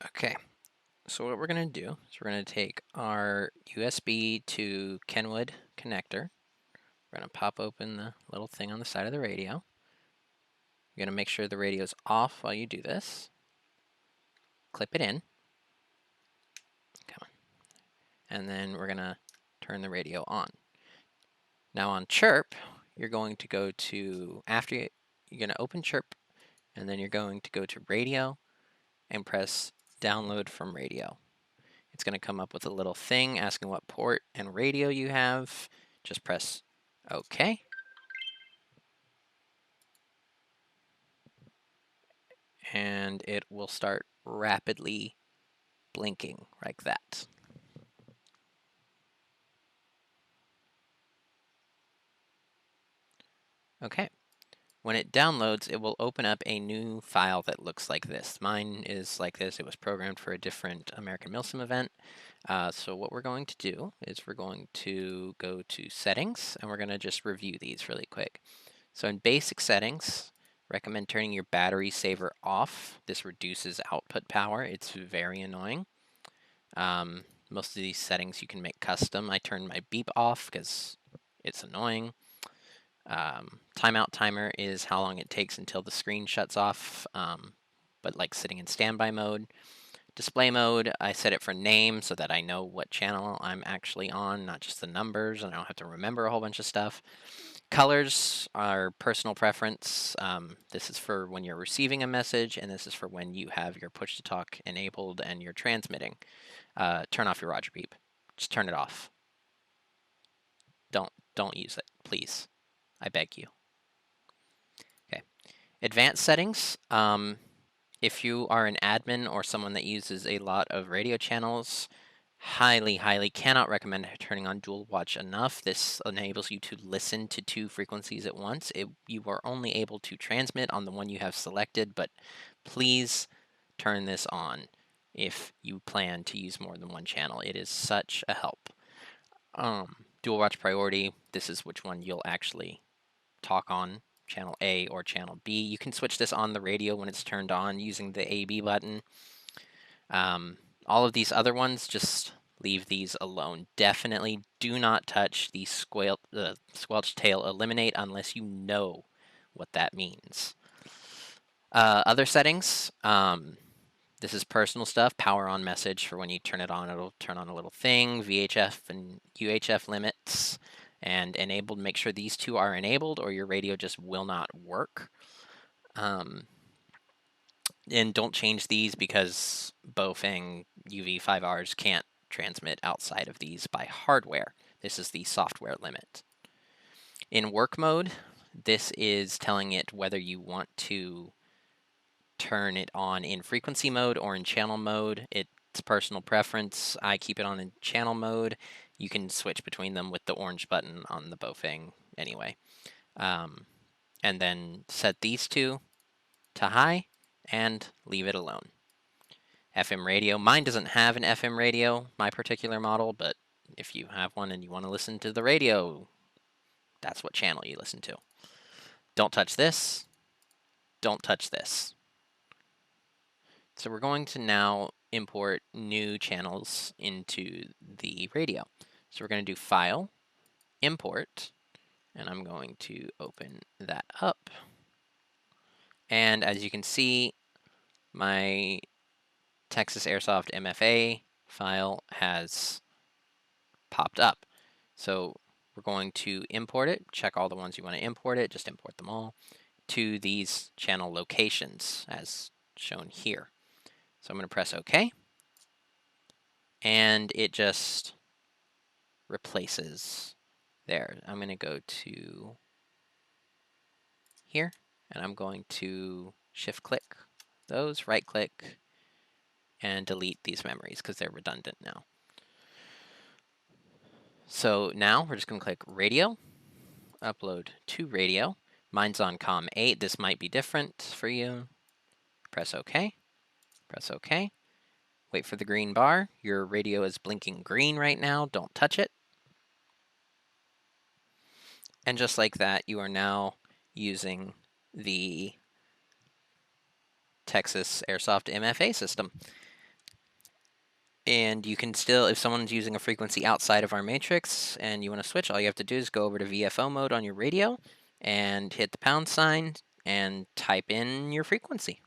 Okay, so what we're going to do is we're going to take our USB to Kenwood connector. We're going to pop open the little thing on the side of the radio. You're going to make sure the radio is off while you do this. Clip it in. Come on. And then we're going to turn the radio on. Now on CHIRP, you're going to go to, you're going to open CHIRP, and then you're going to go to radio and press download from radio. It's going to come up with a little thing asking what port and radio you have. Just press OK. And it will start rapidly blinking like that. Okay. When it downloads, it will open up a new file that looks like this. Mine is like this. It was programmed for a different American Milsim event. So what we're going to do is we're going to go to settings, and we're going to just review these really quick. So in basic settings, recommend turning your battery saver off. This reduces output power. It's very annoying. Most of these settings you can make custom. I turn my beep off because it's annoying. Timeout timer is how long it takes until the screen shuts off, but like sitting in standby mode. Display mode, I set it for name so that I know what channel I'm actually on, not just the numbers, and I don't have to remember a whole bunch of stuff. Colors are personal preference. This is for when you're receiving a message, and this is for when you have your push-to-talk enabled and you're transmitting. Turn off your Roger beep. Just turn it off. Don't use it, please. I beg you. Okay. Advanced settings. If you are an admin or someone that uses a lot of radio channels, highly cannot recommend turning on dual watch enough. This enables you to listen to two frequencies at once. You are only able to transmit on the one you have selected, but please turn this on if you plan to use more than one channel. It is such a help. Dual watch priority, this is which one you'll actually talk on, channel A or channel B. You can switch this on the radio when it's turned on using the AB button. All of these other ones, just leave these alone. Definitely do not touch the squelch tail eliminate unless you know what that means. Other settings, this is personal stuff. Power on message for when you turn it on, it'll turn on a little thing. VHF and UHF limits and enabled. Make sure these two are enabled or your radio just will not work. And don't change these because Baofeng UV-5Rs can't transmit outside of these by hardware. This is the software limit. In work mode, this is telling it whether you want to turn it on in frequency mode or in channel mode. It's personal preference. I keep it on in channel mode. You can switch between them with the orange button on the Baofeng anyway. And then set these two to high and leave it alone. FM radio. Mine doesn't have an FM radio, my particular model, but if you have one and you want to listen to the radio, that's what channel you listen to. Don't touch this. Don't touch this. So we're going to now import new channels into the radio. So we're going to do File, Import, and I'm going to open that up. And as you can see, my Texas Airsoft MFA file has popped up. So we're going to import it, check all the ones you want to import it, just import them all, to these channel locations as shown here. So I'm going to press OK, and it just replaces there. I'm going to go to here, and I'm going to shift-click those, right-click, and delete these memories because they're redundant now. So now we're just going to click Radio, upload to radio. Mine's on COM 8. This might be different for you. Press OK. Press OK. Wait for the green bar. Your radio is blinking green right now. Don't touch it. And just like that, you are now using the Texas Airsoft MFA system. And you can still, if someone's using a frequency outside of our matrix and you want to switch, all you have to do is go over to VFO mode on your radio and hit the pound sign and type in your frequency.